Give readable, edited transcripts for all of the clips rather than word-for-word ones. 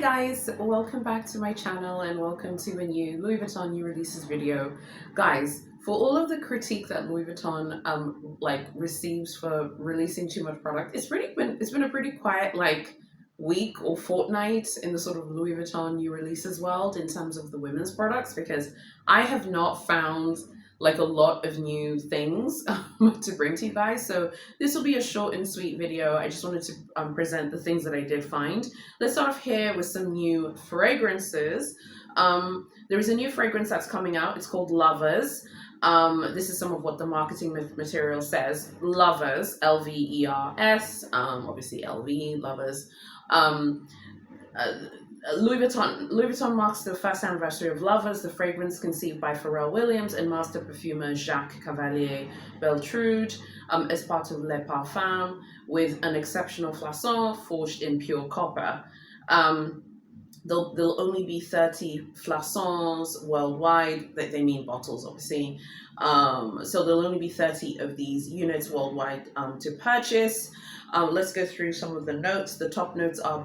guys, welcome back to my channel and welcome to a new Louis Vuitton new releases video. Guys, for all of the critique that Louis Vuitton receives for releasing too much product, it's been a pretty quiet week or fortnight in the sort of Louis Vuitton new releases world in terms of the women's products, because I have not found a lot of new things to bring to you guys. So this will be a short and sweet video. I just wanted to present the things that I did find. Let's start off here with some new fragrances. There is a new fragrance that's coming out. It's called Lovers. This is some of what the marketing material says. Lovers, L-V-E-R-S, obviously L-V, Lovers. Uh, Louis Vuitton marks the first anniversary of Lovers, the fragrance conceived by Pharrell Williams and master perfumer Jacques Cavalier Beltrude as part of Les Parfums, with an exceptional flasson forged in pure copper. There'll only be 30 flasons worldwide. They mean bottles, obviously. So there'll only be 30 of these units worldwide to purchase. Let's go through some of the notes. The top notes are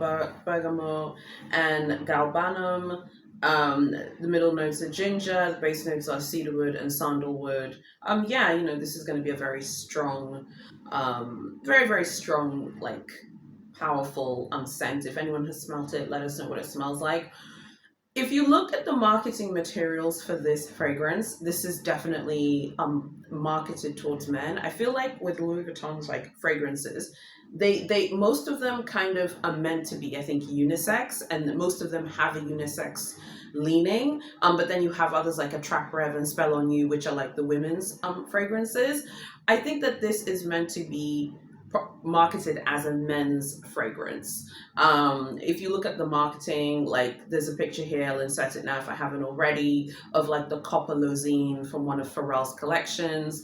bergamot and galbanum. The middle notes are ginger. The base notes are cedarwood and sandalwood. This is going to be a very strong, very strong, powerful scent. If anyone has smelt it, let us know what it smells like. If you look at the marketing materials for this fragrance, this is definitely marketed towards men. I feel like with Louis Vuitton's fragrances, they most of them kind of are meant to be, I think, unisex, and most of them have a unisex leaning. But then you have others like Attract, Rev, and Spell on You, which are like the women's fragrances. I think that this is meant to be marketed as a men's fragrance. If you look at the marketing, there's a picture here, I'll insert it now if I haven't already, of the copper lozine from one of Pharrell's collections.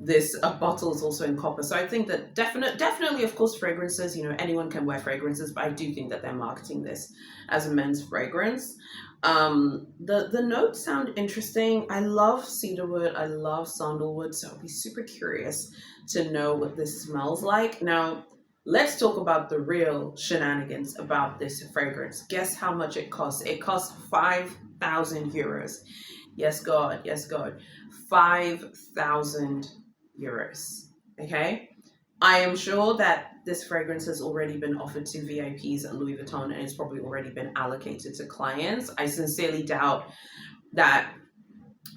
This bottle is also in copper. So I think that definitely, of course, fragrances, anyone can wear fragrances, but I do think that they're marketing this as a men's fragrance. The notes sound interesting. I love cedarwood, I love sandalwood, so I'll be super curious to know what this smells like. Now, let's talk about the real shenanigans about this fragrance. Guess how much it costs? It costs 5,000 euros. Yes, God, yes, God. 5,000 euros. Okay? I am sure that this fragrance has already been offered to VIPs at Louis Vuitton and it's probably already been allocated to clients. I sincerely doubt that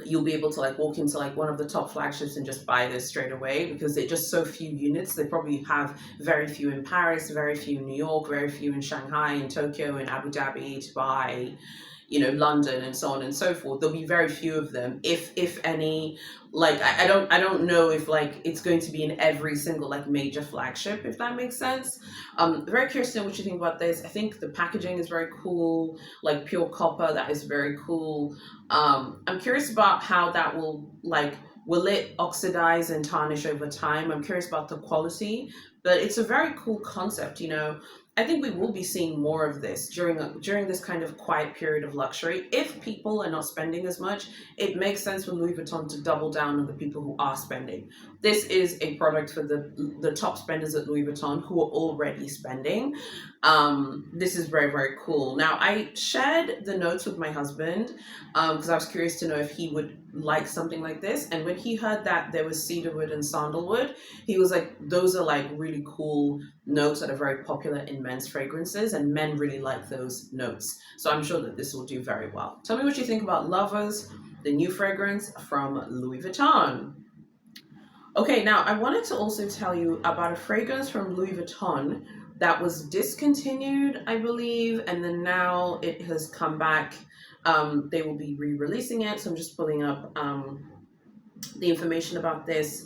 you'll be able to walk into one of the top flagships and just buy this straight away, because they're just so few units. They probably have very few in Paris, very few in New York, very few in Shanghai, in Tokyo, in Abu Dhabi, Dubai, London, and so on and so forth. There'll be very few of them, if any. I don't know if it's going to be in every single major flagship, if that makes sense. Very curious to know what you think about this. I think the packaging is very cool, pure copper. That is very cool. I'm curious about how that will it oxidize and tarnish over time? I'm curious about the quality, but it's a very cool concept. I think we will be seeing more of this during this kind of quiet period of luxury. If people are not spending as much, it makes sense for Louis Vuitton to double down on the people who are spending. This is a product for the top spenders at Louis Vuitton who are already spending. This is very cool. Now, I shared the notes with my husband because I was curious to know if he would like something like this. And when he heard that there was cedarwood and sandalwood, he was like, those are really cool notes that are very popular in men's fragrances, and men really like those notes. So I'm sure that this will do very well. Tell me what you think about Lovers, the new fragrance from Louis Vuitton. Okay, now I wanted to also tell you about a fragrance from Louis Vuitton that was discontinued, I believe, and then now it has come back. They will be re-releasing it, so I'm just pulling up the information about this.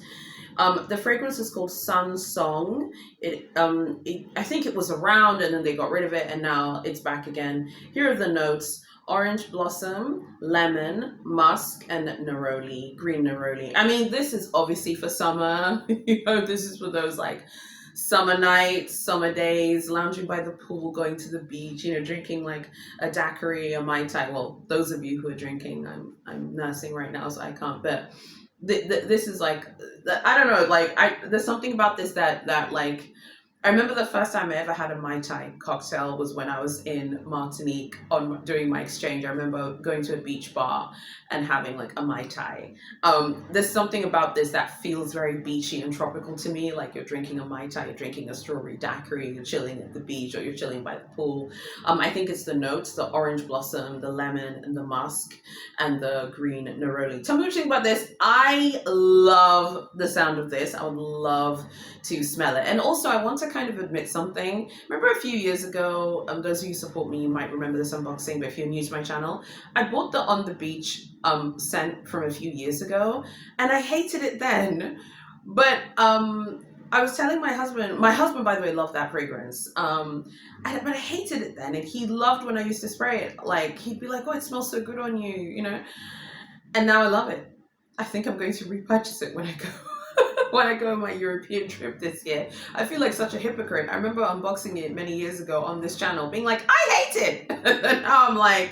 The fragrance is called Sun Song. I think it was around and then they got rid of it and now it's back again. Here are the notes: orange blossom, lemon, musk, and neroli, green neroli. I mean, this is obviously for summer. This is for those summer nights, summer days, lounging by the pool, going to the beach, drinking a daiquiri, a Mai Tai. Well, those of you who are drinking, I'm nursing right now, so I can't, but this is I don't know, there's something about this that I remember the first time I ever had a Mai Tai cocktail was when I was in Martinique on doing my exchange. I remember going to a beach bar and having like a Mai Tai. There's something about this that feels very beachy and tropical to me. Like you're drinking a Mai Tai, you're drinking a strawberry daiquiri, you're chilling at the beach or you're chilling by the pool. I think it's the notes, the orange blossom, the lemon, and the musk, and the green neroli. Tell me what you think about this. I love the sound of this. I would love to smell it. And also, I want to kind of admit something. Remember a few years ago, those of you who support me, you might remember this unboxing, but if you're new to my channel, I bought the On the Beach scent from a few years ago, and I hated it then. But I was telling my husband, by the way, loved that fragrance. But I hated it then, and he loved when I used to spray it. Like, he'd be like, oh, it smells so good on you, you know? And now I love it. I think I'm going to repurchase it when I go when I go on my European trip this year. I feel like such a hypocrite. I remember unboxing it many years ago on this channel, being like, I hate it. And now I'm like,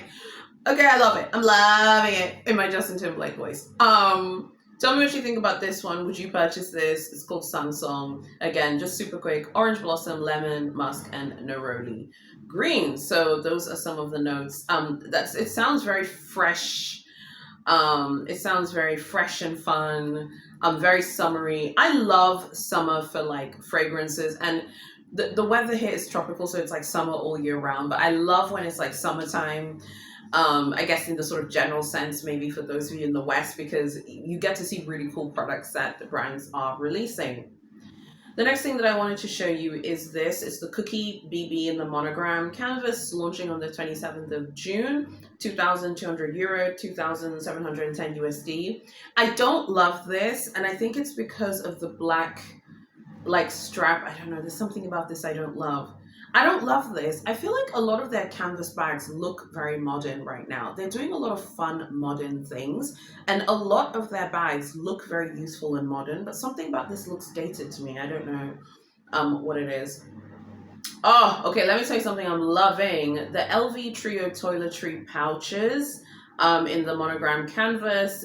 okay, I love it. I'm loving it in my Justin Timberlake voice. Tell me what you think about this one. Would you purchase this? It's called Samsung. Again, just super quick. Orange blossom, lemon, musk, and neroli green. So those are some of the notes. It sounds very fresh. It sounds very fresh and fun. Very summery. I love summer for like fragrances, and the weather here is tropical, so it's like summer all year round. But I love when it's like summertime. I guess in the sort of general sense, maybe for those of you in the West, because you get to see really cool products that the brands are releasing. The next thing that I wanted to show you is this. It's the Cookie BB in the monogram canvas, launching on the 27th of June, 2,200 euro, 2,710 USD. I don't love this, and I think it's because of the black like strap. I don't know, there's something about this I don't love. I don't love this. I feel like a lot of their canvas bags look very modern right now. They're doing a lot of fun modern things, and a lot of their bags look very useful and modern, but something about this looks dated to me. I don't know what it is. Oh, okay, let me tell you something I'm loving. The LV Trio Toiletry pouches in the monogram canvas.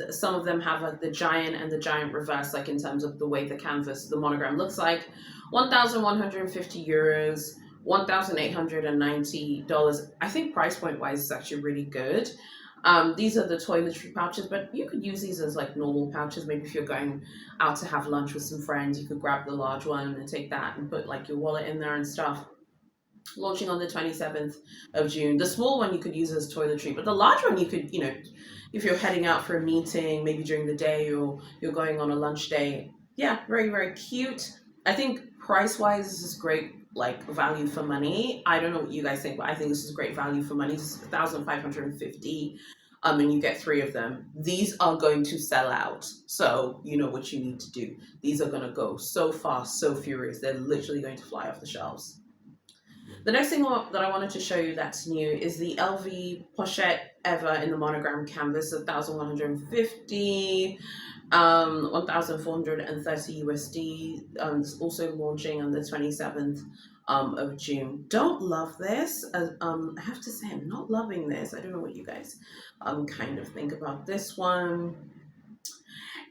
Some of them have like the giant and the giant reverse, like in terms of the way the canvas, the monogram looks like. 1,150 euros, $1,890. I think price point wise is actually really good. These are the toiletry pouches, but you could use these as like normal pouches. Maybe if you're going out to have lunch with some friends, you could grab the large one and take that and put like your wallet in there and stuff. Launching on the 27th of June. The small one you could use as toiletry, but the large one you could, you know, if you're heading out for a meeting, maybe during the day or you're going on a lunch day. Yeah, very, very cute. I think price wise, this is great, like value for money. I don't know what you guys think, but I think this is great value for money. This is 1,550. And you get 3 of them. These are going to sell out. So you know what you need to do. These are going to go so fast, so furious. They're literally going to fly off the shelves. The next thing that I wanted to show you that's new is the LV Pochette Ever in the monogram canvas, 1,150, 1,430 USD. It's also launching on the 27th of June. Don't love this. I have to say, I'm not loving this. I don't know what you guys kind of think about this one.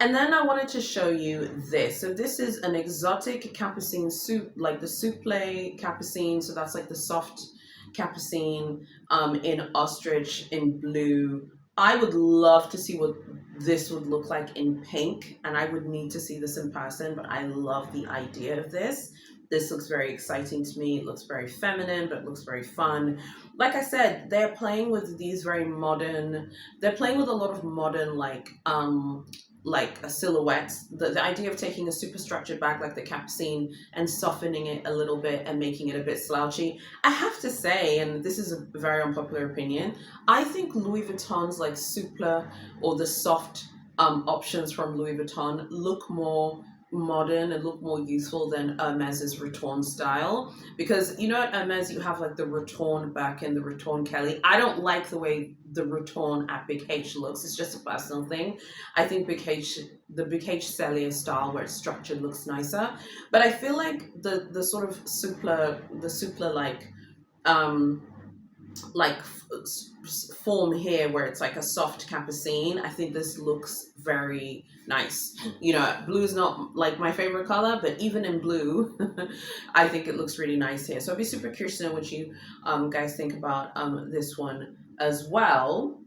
And then I wanted to show you this. So this is an exotic Capucine soup, like the souffle Capucine. So that's like the soft Capucine in ostrich in blue. I would love to see what this would look like in pink, and I would need to see this in person, but I love the idea of this. This looks very exciting to me. It looks very feminine, but it looks very fun. Like I said, they're playing with these very modern, they're playing with a lot of modern like a silhouette. The idea of taking a super structured bag like the Capucine and softening it a little bit and making it a bit slouchy. I have to say, and this is a very unpopular opinion, I think Louis Vuitton's like souple or the soft options from Louis Vuitton look more modern and look more youthful than Hermes's Retourne style, because you know at Hermes you have like the Retourne back and the Retourne Kelly. I don't like the way the Retourne at Big H looks. It's just a personal thing. I think the Big H Cellier style where it's structured looks nicer, but I feel like the sort of souple like form here where it's like a soft capucine. I think this looks very nice. You know, blue is not like my favorite color, but even in blue, I think it looks really nice here. So I'd be super curious to know what you guys think about this one as well.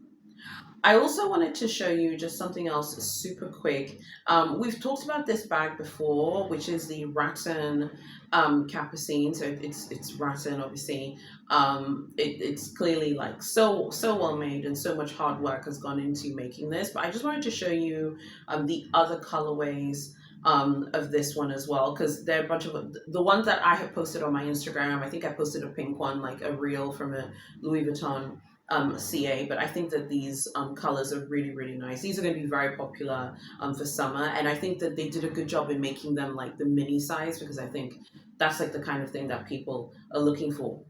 I also wanted to show you just something else super quick. We've talked about this bag before, which is the rattan capucine. So it's rattan, obviously. It's clearly like so well made, and so much hard work has gone into making this. But I just wanted to show you the other colorways of this one as well, because there are a bunch of the ones that I have posted on my Instagram. I think I posted a pink one, like a reel from a Louis Vuitton CA, but I think that these colors are really, really nice. These are going to be very popular for summer, and I think that they did a good job in making them like the mini size, because I think that's like the kind of thing that people are looking for.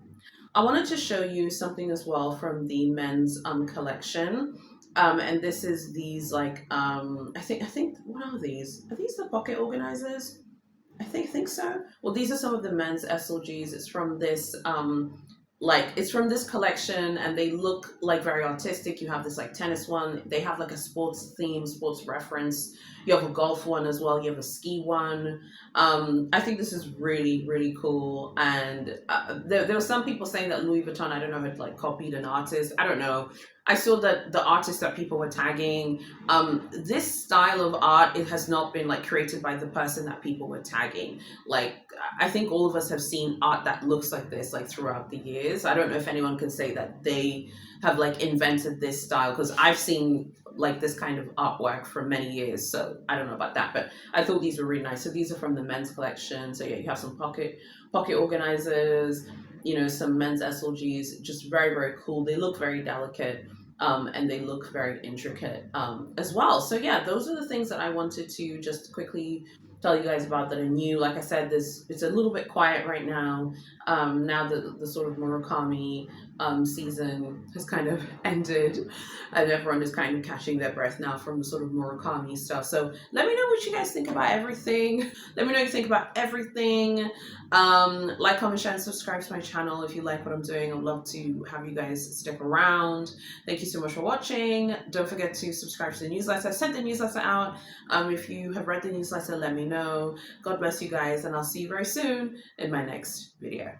I wanted to show you something as well from the men's collection. And this is these like I think what are these? Are these the pocket organizers? I think so. Well, these are some of the men's SLGs. It's from this it's from this collection, and they look like very artistic. You have this like tennis one. They have like a sports theme, sports reference. You have a golf one as well. You have a ski one. I think this is really, really cool. And there were some people saying that Louis Vuitton, I don't know, had like copied an artist. I don't know. I saw that the artist that people were tagging, this style of art, it has not been like created by the person that people were tagging. Like, I think all of us have seen art that looks like this like throughout the years. I don't know if anyone can say that they have like invented this style, because I've seen like this kind of artwork for many years. So I don't know about that, but I thought these were really nice. So these are from the men's collection. So yeah, you have some pocket organizers, you know, some men's SLGs, just very, very cool. They look very delicate. And they look very intricate as well. So yeah, those are the things that I wanted to just quickly tell you guys about that are new. Like I said, this it's a little bit quiet right now. Now that the sort of Murakami season has kind of ended, and everyone is kind of catching their breath now from the sort of Murakami stuff. So let me know what you guys think about everything. Let me know what you think about everything. Like, comment, share, and subscribe to my channel if you like what I'm doing. I'd love to have you guys stick around. Thank you so much for watching. Don't forget to subscribe to the newsletter. I sent the newsletter out. If you have read the newsletter, let me know. God bless you guys, and I'll see you very soon in my next video.